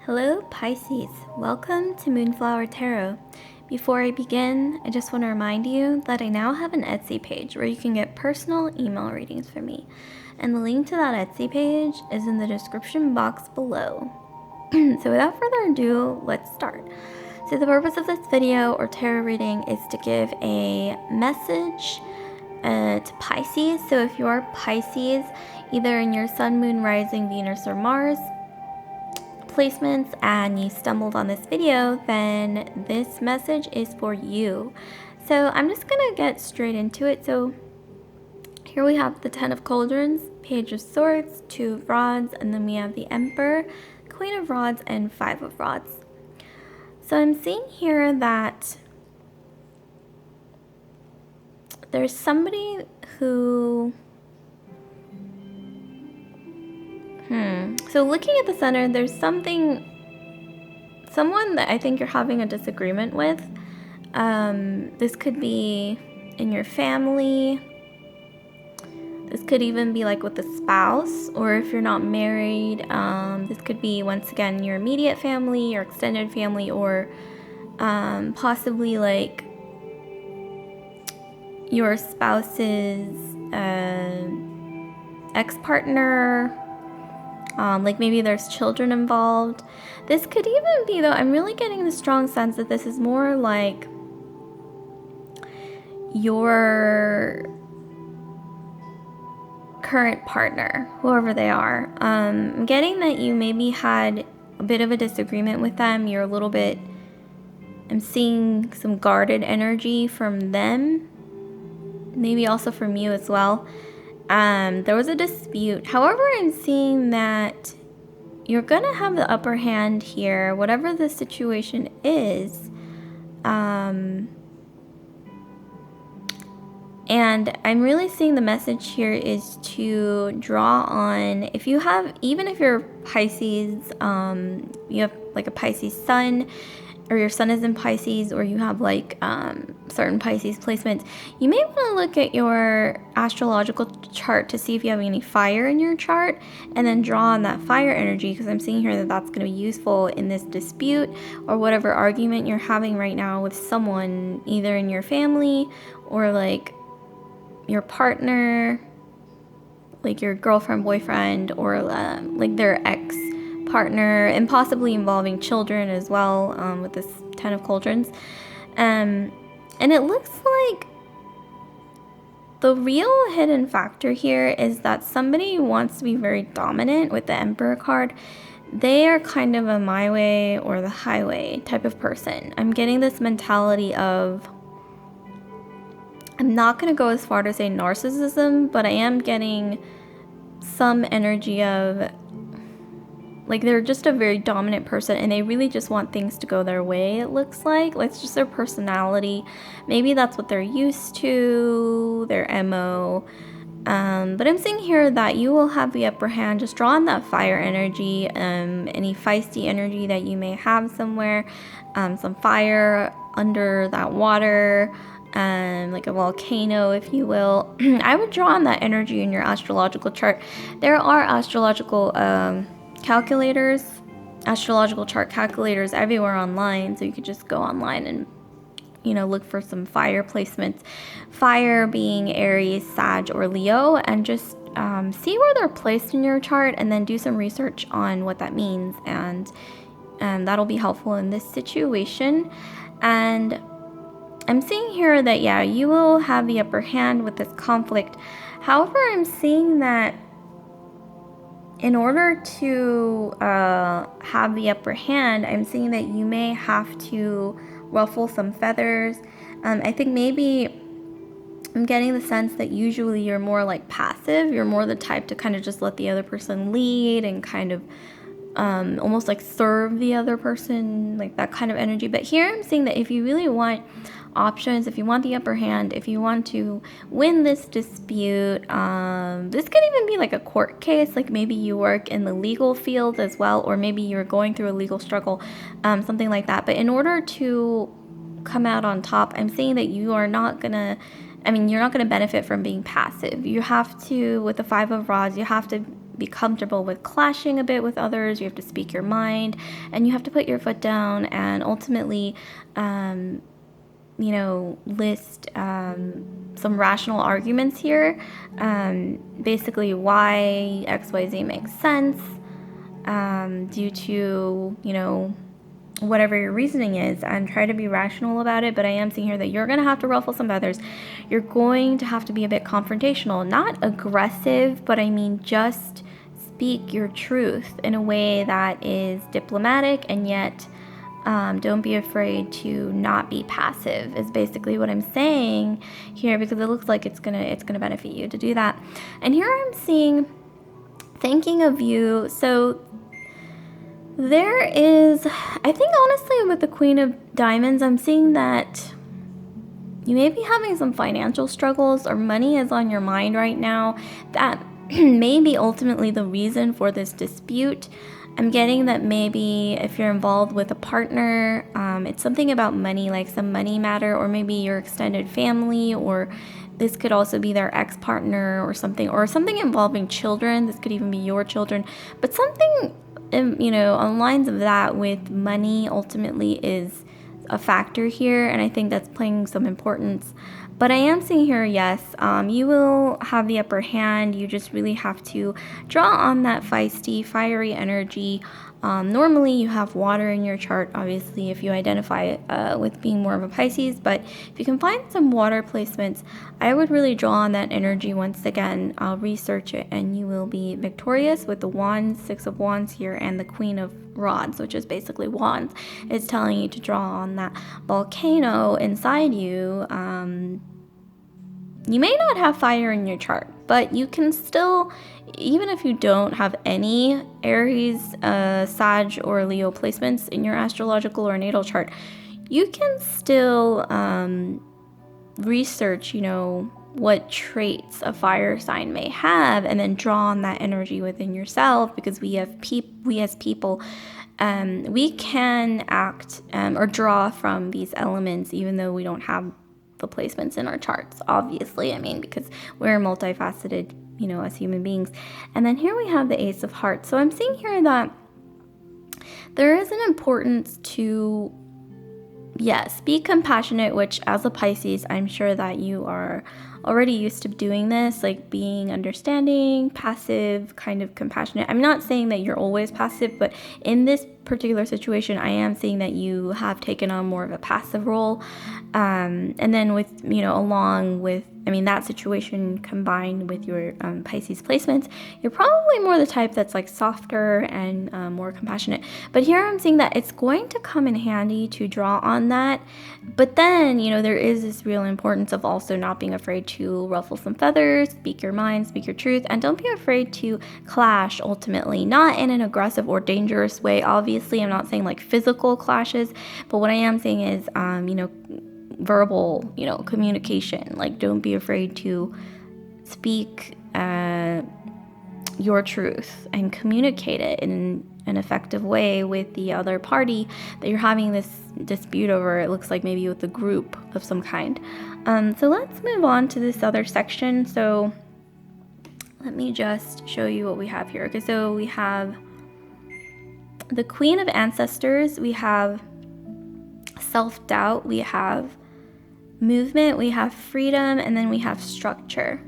Hello Pisces, welcome to Moonflower Tarot. Before I begin, I just want to remind you that I now have an Etsy page where you can get personal email readings from me. And the link to that Etsy page is in the description box below. So without further ado, let's start. So the purpose of this video or tarot reading is to give a message to Pisces. So if you are Pisces, either in your Sun, Moon, Rising, Venus, or Mars placements and you stumbled on this video, then this message is for you. So I'm just gonna get straight into it. So here we have the 10 of Cauldrons, Page of Swords, 2 of Rods, and then we have the Emperor, Queen of Rods, and 5 of Rods. So I'm seeing here that there's somebody who So looking at the center, there's someone that I think you're having a disagreement with. This could be in your family. This could even be like with a spouse, or if you're not married, this could be once again your immediate family, your extended family, or possibly like your spouse's ex-partner. Like maybe there's children involved. This could even be, though, I'm really getting the strong sense that this is more like your current partner, whoever they are. I'm getting that you maybe had a bit of a disagreement with them. You're a little bit, I'm seeing some guarded energy from them, maybe also from you as well. There was a dispute. However, I'm seeing that you're going to have the upper hand here, whatever the situation is. And I'm really seeing the message here is to draw on, if you have, even if you're Pisces, you have like a Pisces sun, or your sun is in Pisces, or you have like certain Pisces placements, you may want to look at your astrological chart to see if you have any fire in your chart, and then draw on that fire energy, because I'm seeing here that that's going to be useful in this dispute or whatever argument you're having right now with someone, either in your family or like your partner, like your girlfriend, boyfriend, or like their ex partner, and possibly involving children as well, with this 10 of Cauldrons. And it looks like the real hidden factor here is that somebody wants to be very dominant with the Emperor card. They are kind of a my way or the highway type of person. I'm getting this mentality of, I'm not going to go as far to say narcissism, but I am getting some energy of like they're just a very dominant person and they really just want things to go their way, it looks like. Like it's just their personality. Maybe that's what they're used to, their MO. But I'm seeing here that you will have the upper hand. Just draw on that fire energy, any feisty energy that you may have somewhere, some fire under that water, like a volcano, if you will. I would draw on that energy in your astrological chart. There are astrological calculators, astrological chart calculators everywhere online, so you could just go online and look for some fire placements, fire being Aries, Sag, or Leo, and just see where they're placed in your chart, and then do some research on what that means, and that'll be helpful in this situation. And I'm seeing here that you will have the upper hand with this conflict. However, I'm seeing that in order to have the upper hand, I'm seeing that you may have to ruffle some feathers. I think maybe I'm getting the sense that usually you're more like passive. You're more the type to kind of just let the other person lead and kind of almost like serve the other person, like that kind of energy. But here I'm seeing that if you really want options, if you want the upper hand, if you want to win this dispute, this could even be like a court case, like maybe you work in the legal field as well, or maybe you're going through a legal struggle, something like that. But in order to come out on top, I'm saying that you are not gonna, you're not gonna benefit from being passive. You have to, with the 5 of Rods, you have to be comfortable with clashing a bit with others. You have to speak your mind, and you have to put your foot down and ultimately list some rational arguments here, basically why XYZ makes sense, due to, whatever your reasoning is, and try to be rational about it. But I am seeing here that you're going to have to ruffle some feathers. You're going to have to be a bit confrontational, not aggressive, but I mean just speak your truth in a way that is diplomatic, and yet don't be afraid to not be passive is basically what I'm saying here, because it looks like it's gonna benefit you to do that. And here I'm seeing thinking of you. So there is, I think honestly with the Queen of Diamonds, I'm seeing that you may be having some financial struggles, or money is on your mind right now. That may be ultimately the reason for this dispute. I'm getting that maybe if you're involved with a partner, it's something about money, like some money matter, or maybe your extended family, or this could also be their ex-partner or something involving children. This could even be your children, but something, on lines of that with money ultimately is a factor here, and I think that's playing some importance. But I am seeing here, yes, you will have the upper hand. You just really have to draw on that feisty, fiery energy. Normally you have water in your chart, obviously, if you identify with being more of a Pisces. But if you can find some water placements, I would really draw on that energy once again. I'll research it, and you will be victorious with the Wands, Six of Wands here, and the Queen of Rods, which is basically Wands. It's telling you to draw on that volcano inside you. You may not have fire in your chart, but you can still, even if you don't have any Aries, Sag, or Leo placements in your astrological or natal chart, you can still research, what traits a fire sign may have, and then draw on that energy within yourself, because we as people, we can act or draw from these elements, even though we don't have the placements in our charts, obviously. I mean, because we're multifaceted, as human beings. And then here we have the Ace of Hearts. So I'm seeing here that there is an importance to, yes, be compassionate, which as a Pisces, I'm sure that you are already used to doing this, like being understanding, passive, kind of compassionate. I'm not saying that you're always passive, but in this particular situation, I am seeing that you have taken on more of a passive role. And then with, along with, that situation combined with your Pisces placements, you're probably more the type that's like softer and more compassionate. But here I'm seeing that it's going to come in handy to draw on that. But then, there is this real importance of also not being afraid to ruffle some feathers, speak your mind, speak your truth, and don't be afraid to clash ultimately, not in an aggressive or dangerous way. Obviously, I'm not saying like physical clashes, but what I am saying is, verbal, communication. Like, don't be afraid to speak your truth and communicate it in an effective way with the other party that you're having this dispute over. It looks like maybe with a group of some kind. So let's move on to this other section. So let me just show you what we have here. Okay, so we have the Queen of Ancestors, we have self-doubt, we have movement, we have freedom, and then we have structure.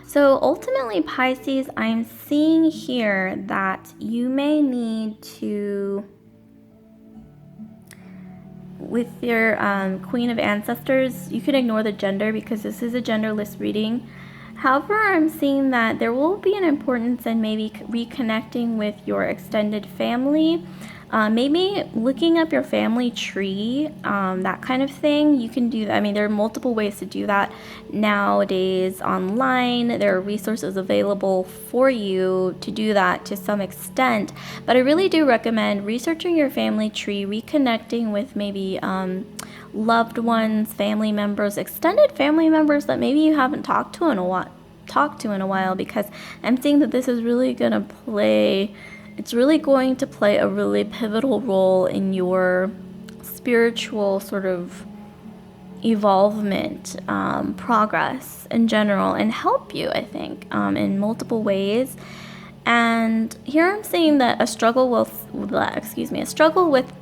So ultimately, Pisces, I'm seeing here that you may need to, with your Queen of Ancestors, you can ignore the gender because this is a genderless reading. However, I'm seeing that there will be an importance in maybe reconnecting with your extended family. Maybe looking up your family tree, that kind of thing. You can do that. There are multiple ways to do that nowadays online. There are resources available for you to do that to some extent. But I really do recommend researching your family tree, reconnecting with maybe loved ones, family members, extended family members that maybe you haven't talked to in a while, because I'm seeing that this is really going to play a really pivotal role in your spiritual sort of evolvement, progress in general, and help you, I think, in multiple ways. And here I'm seeing that a struggle with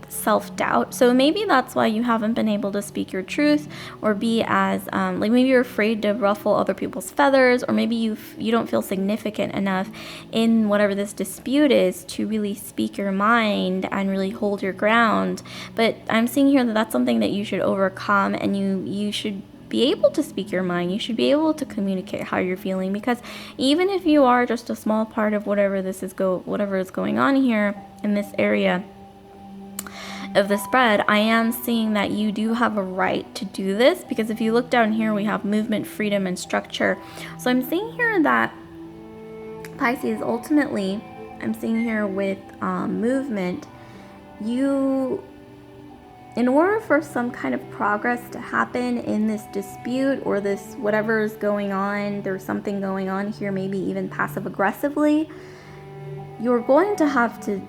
self-doubt. So maybe that's why you haven't been able to speak your truth, or be as like, maybe you're afraid to ruffle other people's feathers, or maybe you don't feel significant enough in whatever this dispute is to really speak your mind and really hold your ground. But I'm seeing here that that's something that you should overcome, and you should be able to speak your mind. You should be able to communicate how you're feeling, because even if you are just a small part of whatever is going on here in this area of the spread, I am seeing that you do have a right to do this, because if you look down here, we have movement, freedom, and structure. So I'm seeing here that Pisces, ultimately, I'm seeing here with movement, in order for some kind of progress to happen in this dispute, or this whatever is going on, there's something going on here, maybe even passive aggressively, you're going to have to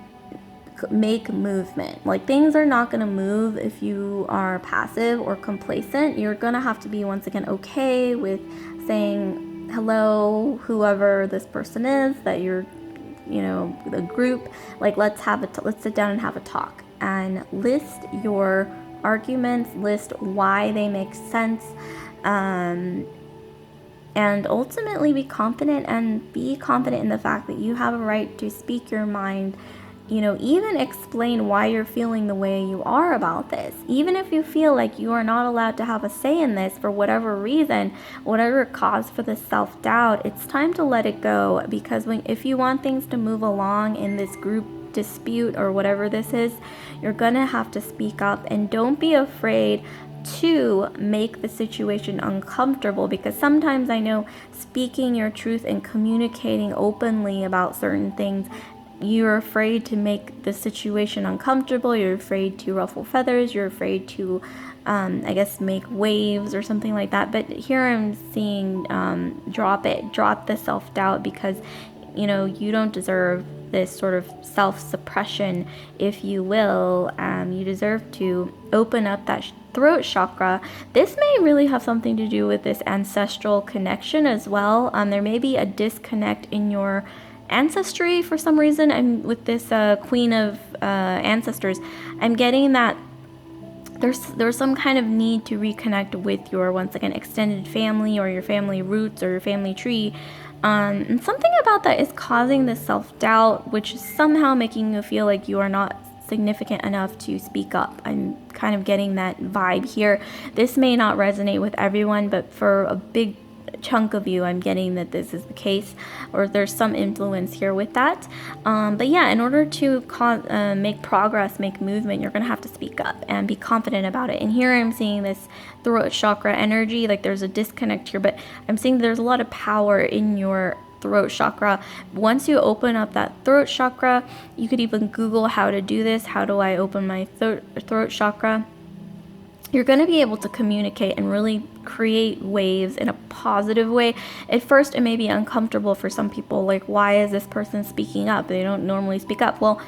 make movement. Like, things are not going to move if you are passive or complacent. You're going to have to be, once again, okay with saying hello, whoever this person is that you're, the group, like, let's sit down and have a talk, and list your arguments, list why they make sense, and ultimately be confident in the fact that you have a right to speak your mind. Even explain why you're feeling the way you are about this. Even if you feel like you are not allowed to have a say in this for whatever reason, whatever caused for the self-doubt, it's time to let it go. Because if you want things to move along in this group dispute or whatever this is, you're gonna have to speak up, and don't be afraid to make the situation uncomfortable, because sometimes I know speaking your truth and communicating openly about certain things, you're afraid to make the situation uncomfortable, you're afraid to ruffle feathers, you're afraid to make waves or something like that. But here I'm seeing drop the self-doubt, because you don't deserve this sort of self-suppression, if you will. You deserve to open up that throat chakra. This may really have something to do with this ancestral connection as well. There may be a disconnect in your ancestry for some reason. I'm with this queen of ancestors. I'm getting that there's some kind of need to reconnect with your, once again, extended family, or your family roots, or your family tree. And something about that is causing this self-doubt, which is somehow making you feel like you are not significant enough to speak up. I'm kind of getting that vibe here. This may not resonate with everyone, but for a big chunk of you, I'm getting that this is the case, or there's some influence here with that. But yeah, in order to make progress, make movement, you're going to have to speak up and be confident about it. And here I'm seeing this throat chakra energy, like there's a disconnect here, but I'm seeing there's a lot of power in your throat chakra. Once you open up that throat chakra, you could even Google how to do this. How do I open my throat chakra? You're going to be able to communicate and really create waves in a positive way. At first, it may be uncomfortable for some people. Like, why is this person speaking up? They don't normally speak up. Well,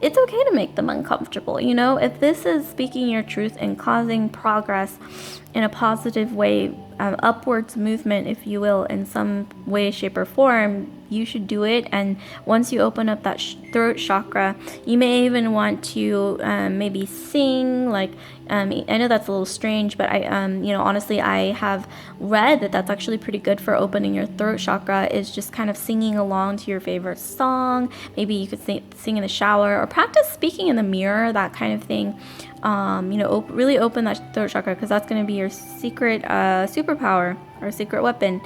it's okay to make them uncomfortable. If this is speaking your truth and causing progress in a positive way, upwards movement, if you will, in some way, shape, or form, you should do it. And once you open up that throat chakra, you may even want to maybe sing. Like, I know that's a little strange, but honestly, I have read that that's actually pretty good for opening your throat chakra, is just kind of singing along to your favorite song. Maybe you could sing in the shower, or practice speaking in the mirror, that kind of thing. Really open that throat chakra, because that's going to be your secret superpower, or secret weapon.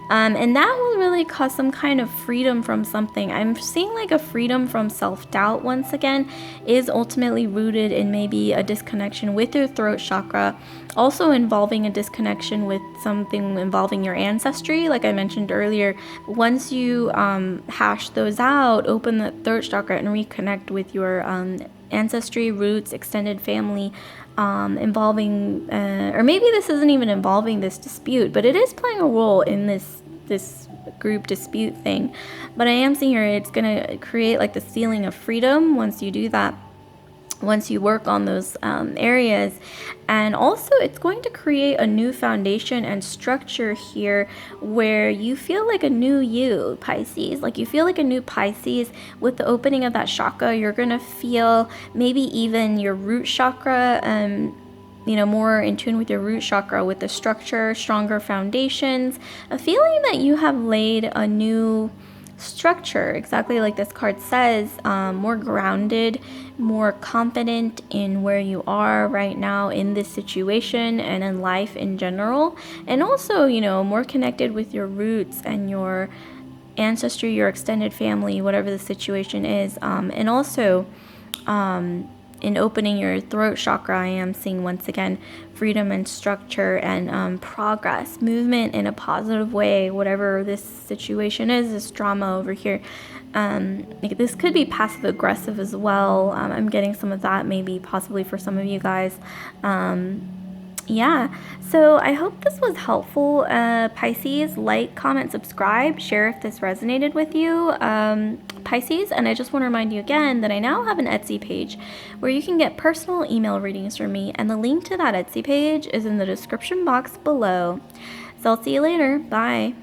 And that will really cause some kind of freedom from something. I'm seeing like a freedom from self-doubt, once again, is ultimately rooted in maybe a disconnection with your throat chakra, also involving a disconnection with something involving your ancestry, like I mentioned earlier. Once you hash those out, open the throat chakra and reconnect with your ancestry, roots, extended family, involving, or maybe this isn't even involving this dispute, but it is playing a role in this group dispute thing. But I am seeing here it's going to create like this feeling of freedom once you do that. once you work on those areas. And also it's going to create a new foundation and structure here where you feel like a new you, Pisces. Like you feel like a new Pisces with the opening of that chakra. You're going to feel maybe even your root chakra, more in tune with your root chakra, with the structure, stronger foundations, a feeling that you have laid a new structure, exactly like this card says, more grounded, more confident in where you are right now in this situation and in life in general, and also, more connected with your roots and your ancestry, your extended family, whatever the situation is, and also in opening your throat chakra, I am seeing once again freedom and structure and progress, movement in a positive way, whatever this situation is, this drama over here. This could be passive aggressive as well. I'm getting some of that maybe possibly for some of you guys. Yeah, so I hope this was helpful. Pisces, like, comment, subscribe, share if this resonated with you, Pisces. And I just want to remind you again that I now have an Etsy page where you can get personal email readings from me, and the link to that Etsy page is in the description box below. So I'll see you later. Bye.